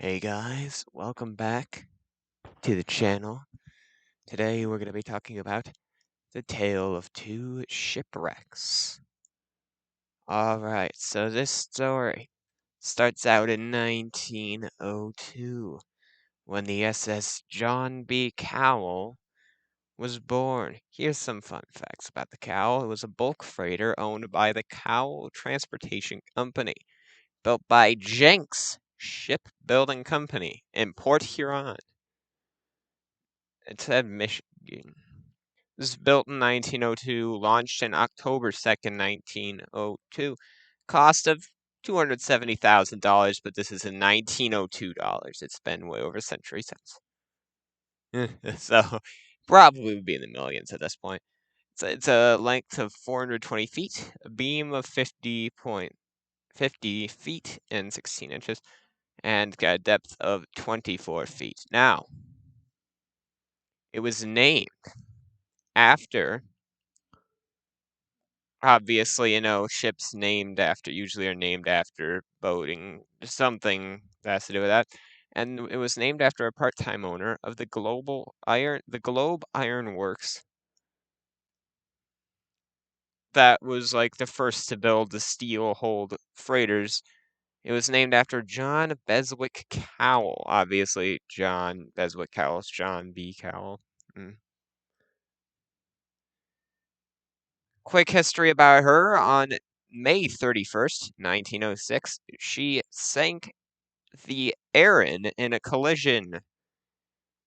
Hey guys, welcome back to the channel. Today we're going to be talking about the tale of two shipwrecks. Alright, so this story starts out in 1902 when the SS John B. Cowle was born. Here's some fun facts about the Cowle. It was a bulk freighter owned by the Cowle Transportation Company, built by Jenks Shipbuilding Company in Port Huron. It said Michigan. This was built in 1902, launched in October 2nd, 1902. Cost of $270,000, but this is in 1902 dollars. It's been way over a century since. So, probably would be in the millions at this point. It's a length of 420 feet, a beam of 50 feet and 16 inches, and got a depth of 24 feet. Now, it was named after, obviously, ships usually are named after boating, something that has to do with that. And it was named after a part-time owner of the Globe Iron Works that was like the first to build the steel-hulled freighters. It was named after John Beswick Cowle. Obviously, John Beswick Cowle is John B. Cowle. Quick history about her. On May 31st, 1906, she sank the Erin in a collision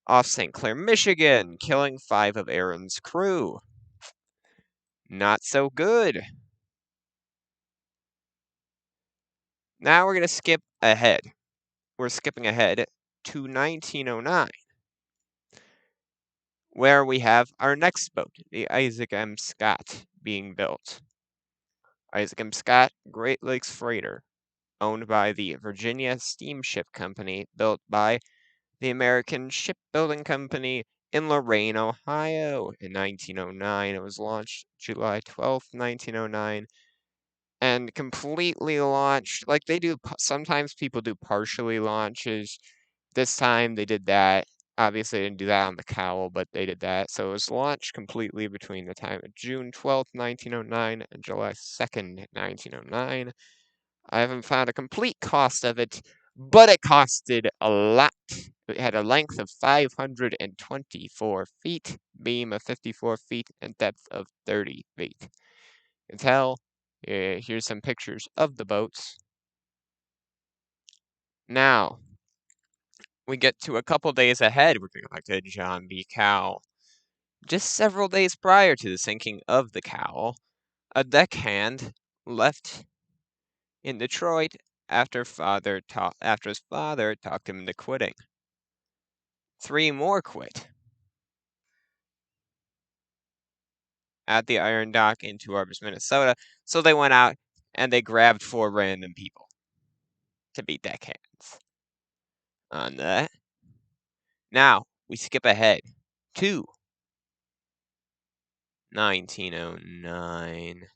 off St. Clair, Michigan, killing 5 of Erin's crew. Not so good. Now we're going to skip ahead. We're skipping ahead to 1909, where we have our next boat, the Isaac M. Scott, being built. Isaac M. Scott, Great Lakes freighter, owned by the Virginia Steamship Company, built by the American Shipbuilding Company in Lorain, Ohio in 1909. It was launched July 12th, 1909, and completely launched like they do. Sometimes people do partially launches. This time they did that. Obviously, they didn't do that on the Cowle, but they did that. So it was launched completely between the time of June 12th, 1909 and July 2nd, 1909. I haven't found a complete cost of it, but it costed a lot. It had a length of 524 feet, beam of 54 feet, and depth of 30 feet. You can tell, here's some pictures of the boats. Now, we get to a couple days ahead. We're going back to John B. Cowle. Just several days prior to the sinking of the Cowle, a deckhand left in Detroit after his father talked him into quitting. 3 more quit at the iron dock in Two Harbors, Minnesota. So they went out and they grabbed 4 random people to be deckhands on that. Now we skip ahead to 1909.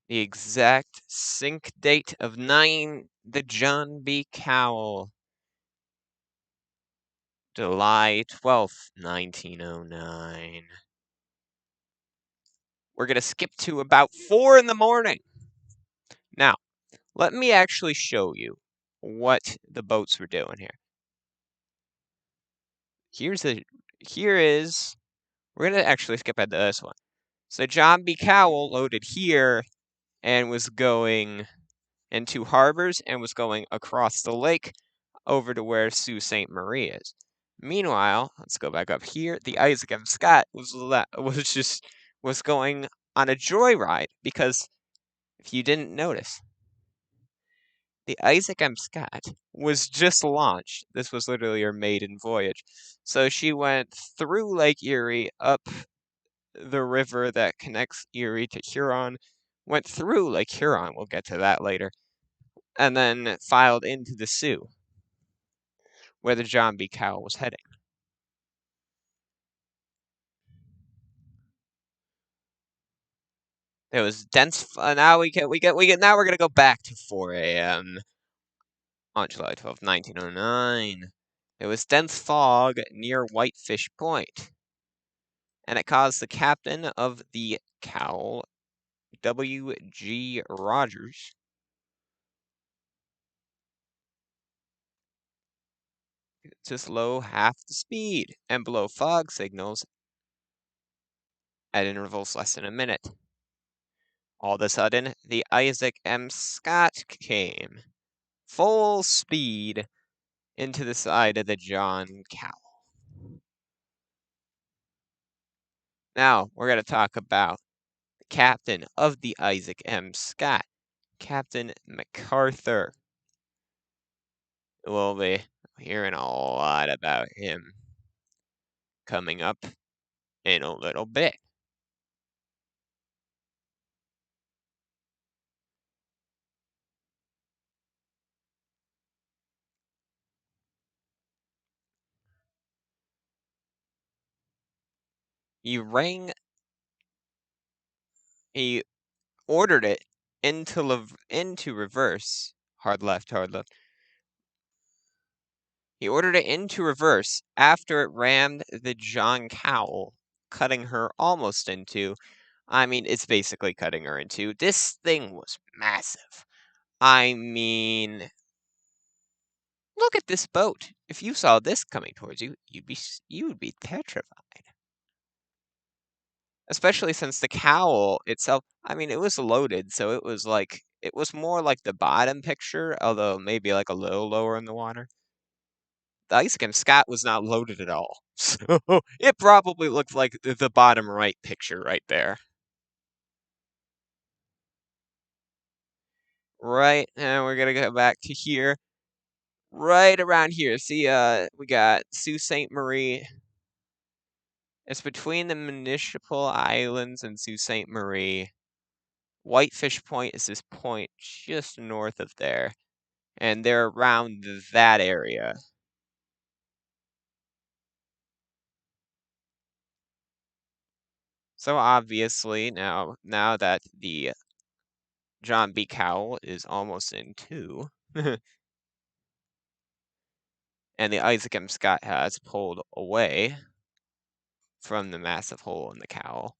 The exact sink date of the John B. Cowle, July 12th, 1909. We're going to skip to about 4 in the morning. Now, let me actually show you what the boats were doing here. We're going to actually skip ahead to this one. So John B. Cowle loaded here and was going in Two Harbors and was going across the lake over to where Sault Ste. Marie is. Meanwhile, let's go back up here. The Isaac M. Scott was going on a joyride, because if you didn't notice, the Isaac M. Scott was just launched. This was literally her maiden voyage. So she went through Lake Erie, up the river that connects Erie to Huron, went through Lake Huron, we'll get to that later, and then filed into the Sioux, where the John B. Cowle was heading. It was dense. Now we're gonna go back to 4 a.m. On July 12, 1909. There was dense fog near Whitefish Point, and it caused the captain of the Cowle, W.G. Rogers, to slow half the speed and blow fog signals at intervals less than a minute. All of a sudden, the Isaac M. Scott came, full speed, into the side of the John Cowle. Now, we're going to talk about the captain of the Isaac M. Scott, Captain MacArthur. We'll be hearing a lot about him coming up in a little bit. He ordered it into reverse. Hard left, hard left. He ordered it into reverse after it rammed the John Cowle, cutting her almost into. I mean, it's basically cutting her into. This thing was massive. I mean, look at this boat. If you saw this coming towards you, you would be petrified. Especially since the Cowle itself, I mean, it was loaded, so it was more like the bottom picture, although maybe like a little lower in the water. The Icecam Scott was not loaded at all, so it probably looked like the bottom right picture right there. Right, and we're gonna go back to here. Right around here, see, we got Sault Ste. Marie. It's between the municipal islands and Sault Ste. Marie. Whitefish Point is this point just north of there, and they're around that area. So obviously, now that the John B. Cowle is almost in two, and the Isaac M. Scott has pulled away from the massive hole in the Cowle,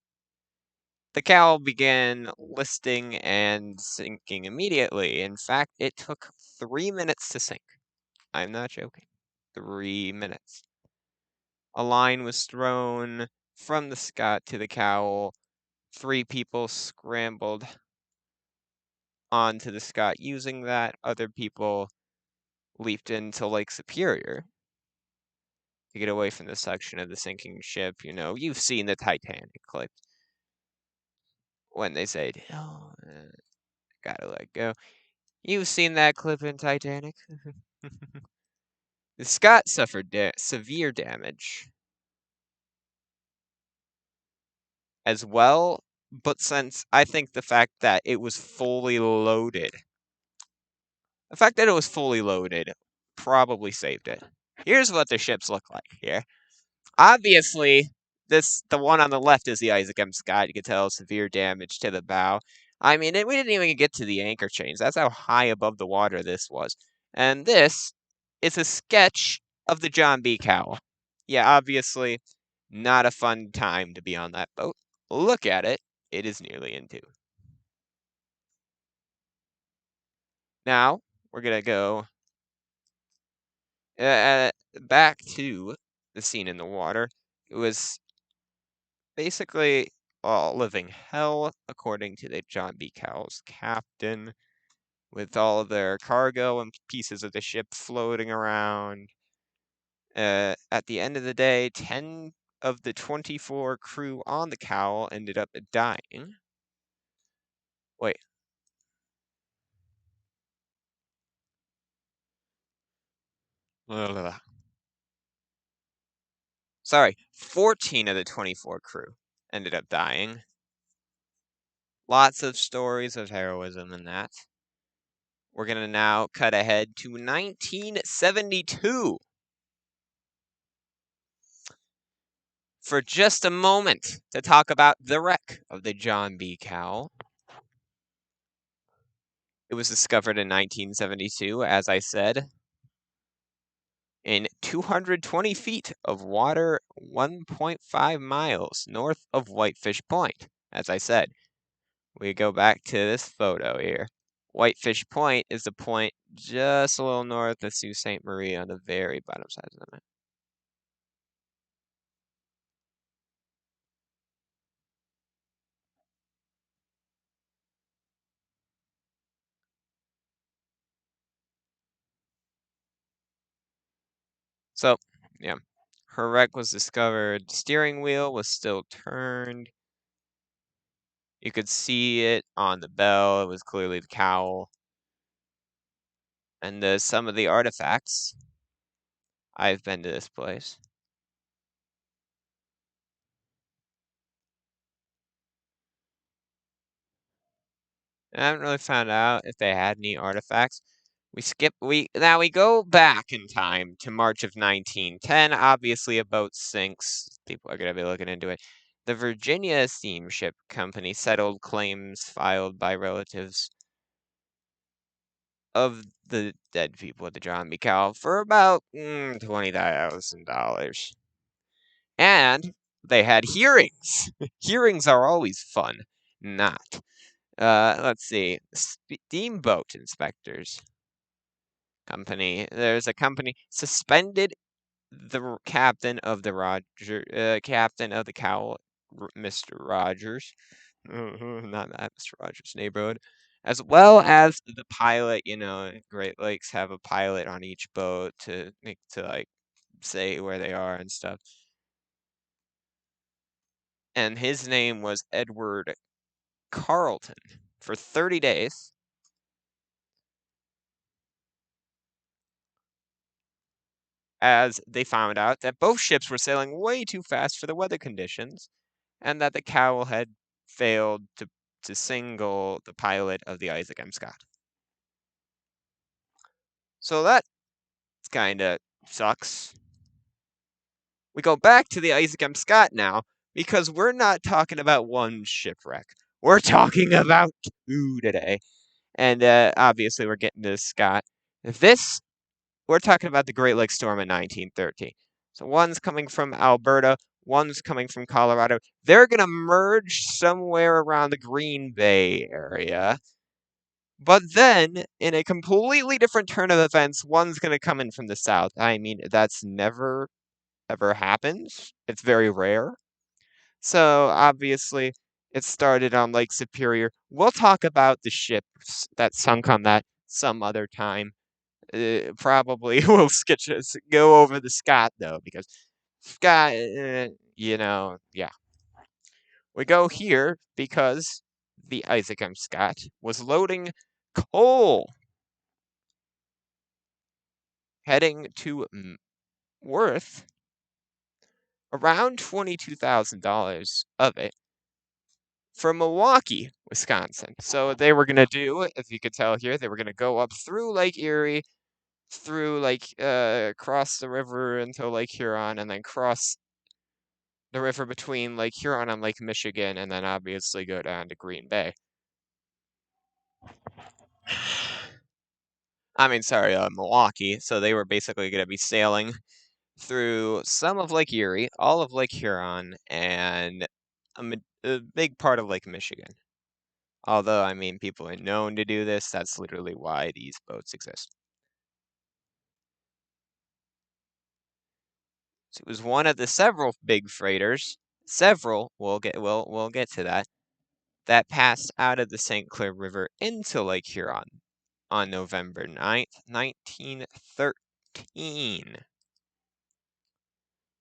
the Cowle began listing and sinking immediately. In fact, it took 3 minutes to sink. I'm not joking. 3 minutes. A line was thrown from the Scott to the Cowle. 3 people scrambled onto the Scott using that. Other people leaped into Lake Superior to get away from the section of the sinking ship. You know, you've seen the Titanic clip when they say, "Oh, gotta let go." You've seen that clip in Titanic. The Scott suffered severe damage as well, but since I think the fact that it was fully loaded, probably saved it. Here's what the ships look like here. Obviously, the one on the left is the Isaac M. Scott. You can tell severe damage to the bow. I mean, we didn't even get to the anchor chains. That's how high above the water this was. And this is a sketch of the John B. Cowle. Yeah, obviously, not a fun time to be on that boat. Look at it. It is nearly in two. Now, we're going to go back to the scene in the water. It was basically all living hell, according to the John B. Cowle's captain, with all of their cargo and pieces of the ship floating around. At the end of the day, 10 of the 24 crew on the Cowle ended up dying. Wait. Sorry, 14 of the 24 crew ended up dying. Lots of stories of heroism in that. We're going to now cut ahead to 1972. For just a moment to talk about the wreck of the John B. Cowle. It was discovered in 1972, as I said, in 220 feet of water 1.5 miles north of Whitefish Point. As I said, we go back to this photo here. Whitefish Point is the point just a little north of Sault Ste. Marie on the very bottom side of the map. So, yeah, her wreck was discovered. The steering wheel was still turned. You could see it on the bell. It was clearly the Cowle. And some of the artifacts. I've been to this place. I haven't really found out if they had any artifacts. We go back in time to March of 1910. Obviously, a boat sinks. People are gonna be looking into it. The Virginia Steamship Company settled claims filed by relatives of the dead people at the John B. Cowle for about $20,000. And they had hearings. Hearings are always fun. Not. Let's see. Steamboat inspectors company. There's a company suspended the captain of the Cowle, Mr. Rogers. Not that Mr. Rogers neighborhood, as well as the pilot. Great Lakes have a pilot on each boat to like say where they are and stuff. And his name was Edward Carleton for 30 days. As they found out that both ships were sailing way too fast for the weather conditions, and that the Cowle had failed to single the pilot of the Isaac M. Scott. So that kind of sucks. We go back to the Isaac M. Scott now, because we're not talking about one shipwreck. We're talking about two today. And obviously, we're getting to Scott. We're talking about the Great Lakes Storm in 1913. So one's coming from Alberta, one's coming from Colorado. They're going to merge somewhere around the Green Bay area. But then, in a completely different turn of events, one's going to come in from the south. I mean, that's never, ever happens. It's very rare. So, obviously, it started on Lake Superior. We'll talk about the ships that sunk on that some other time. Probably we'll go over the Scott, though, because Scott, yeah. We go here because the Isaac M. Scott was loading coal, heading to worth around $22,000 of it from Milwaukee, Wisconsin. So they were gonna do, if you could tell here, they were gonna go up through Lake Erie, through across the river until Lake Huron, and then cross the river between Lake Huron and Lake Michigan, and then obviously go down to Green Bay. I mean, sorry, Milwaukee. So they were basically going to be sailing through some of Lake Erie, all of Lake Huron, and a big part of Lake Michigan. Although, I mean, people are known to do this. That's literally why these boats exist. So it was one of the several big freighters. Several, we'll get to that passed out of the St. Clair River into Lake Huron on November 9th, 1913.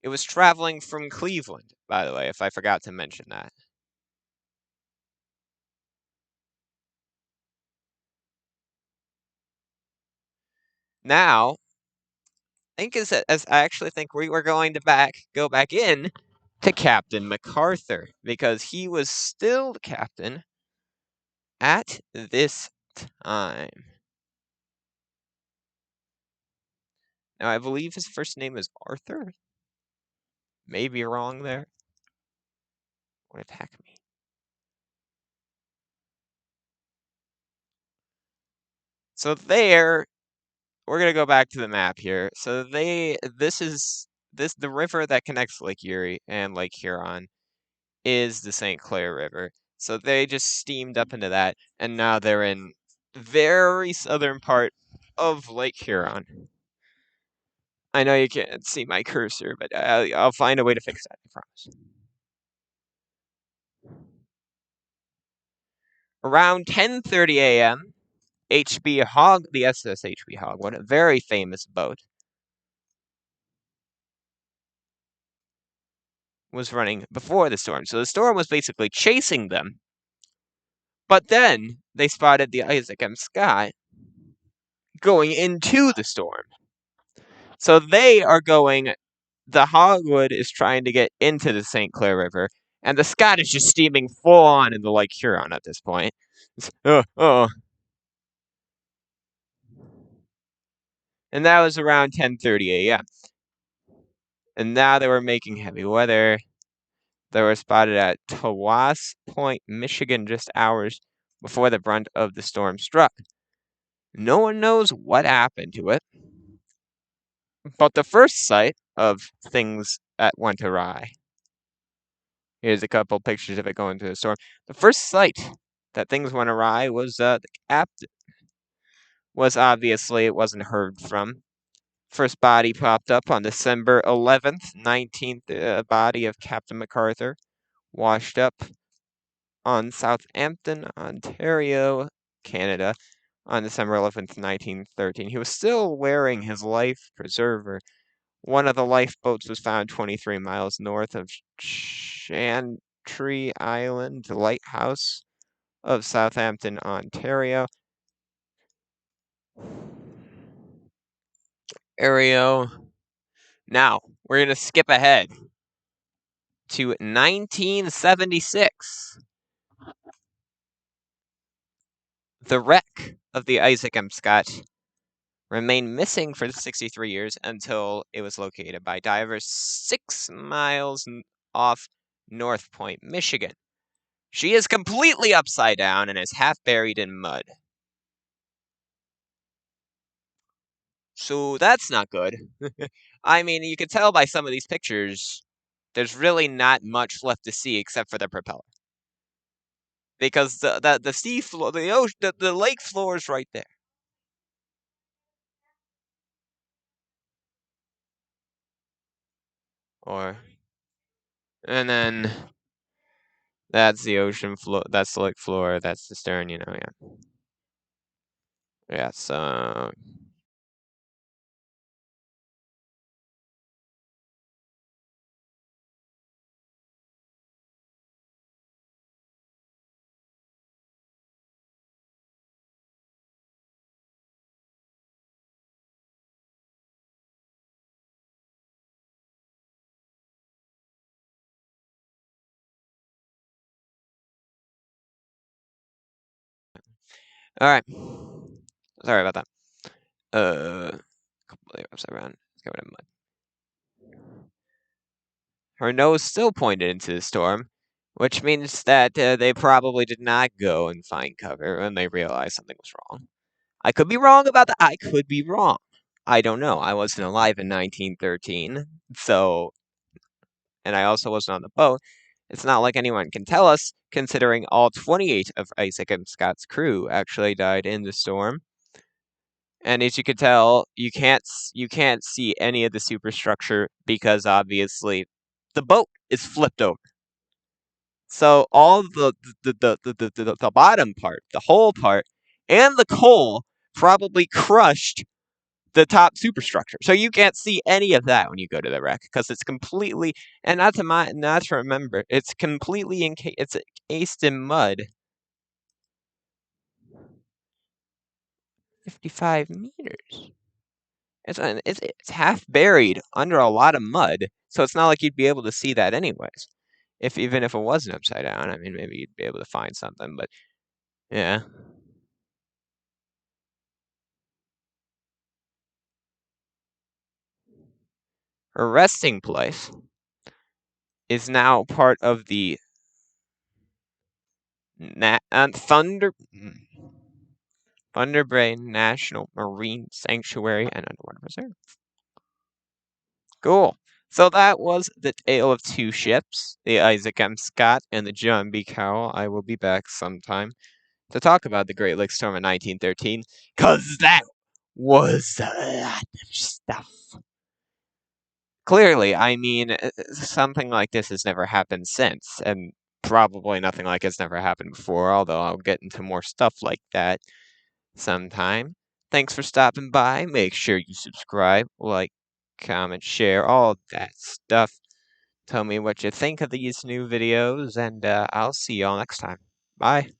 It was traveling from Cleveland, by the way, if I forgot to mention that. Now, as I actually think we were going to go back in to Captain MacArthur, because he was still the captain at this time. Now, I believe his first name is Arthur. Maybe wrong there. Won't attack me. So there, we're gonna go back to the map here. So the river that connects Lake Erie and Lake Huron is the St. Clair River. So they just steamed up into that, and now they're in very southern part of Lake Huron. I know you can't see my cursor, but I'll find a way to fix that, I promise. Around 10:30 a.m., HB Hogg, the SS HB Hogg, what a very famous boat, was running before the storm. So the storm was basically chasing them. But then they spotted the Isaac M. Scott going into the storm. So they are going, the Hogwood is trying to get into the St. Clair River, and the Scott is just steaming full on in the Lake Huron at this point. And that was around 10:30 a.m. And now they were making heavy weather. They were spotted at Tawas Point, Michigan, just hours before the brunt of the storm struck. No one knows what happened to it, but the first sight of things that went awry. Here's a couple pictures of it going through the storm. The first sight that things went awry was the captain. Was obviously it wasn't heard from. First body popped up on December 11th, 19th, body of Captain MacArthur, washed up on Southampton, Ontario, Canada, on December 11th, 1913. He was still wearing his life preserver. One of the lifeboats was found 23 miles north of Chantry Island, the lighthouse of Southampton, Ontario. Now, we're going to skip ahead to 1976. The wreck of the Isaac M. Scott remained missing for 63 years until it was located by divers 6 miles off North Point, Michigan. She is completely upside down and is half buried in mud. So that's not good. I mean, you can tell by some of these pictures, there's really not much left to see except for the propeller. Because the sea floor, the ocean, the lake floor is right there. And then that's the ocean floor. That's the lake floor. That's the stern. Yeah. So. All right. Sorry about that. Couple of upside around. Let's get rid of mud. Her nose still pointed into the storm, which means that they probably did not go and find cover when they realized something was wrong. I could be wrong about that. I could be wrong. I don't know. I wasn't alive in 1913, so, and I also wasn't on the boat. It's not like anyone can tell us, considering all 28 of Isaac and Scott's crew actually died in the storm. And as you can tell, you can't see any of the superstructure because obviously the boat is flipped over. So all the bottom part, the whole part, and the coal probably crushed the top superstructure. So you can't see any of that when you go to the wreck because it's completely, and not to remember, it's completely it's encased in mud. 55 meters. It's half buried under a lot of mud, so it's not like you'd be able to see that anyways. Even if it wasn't upside down, I mean, maybe you'd be able to find something, but yeah. Her resting place is now part of the Thunder Underbray National Marine Sanctuary and Underwater Reserve. Cool. So that was the tale of two ships, the Isaac M. Scott and the John B. Cowle. I will be back sometime to talk about the Great Lakes Storm of 1913, because that was a lot of stuff. Clearly, I mean, something like this has never happened since, and probably nothing like it's never happened before, although I'll get into more stuff like that sometime. Thanks for stopping by. Make sure you subscribe, like, comment, share, all that stuff. Tell me what you think of these new videos, and I'll see y'all next time. Bye.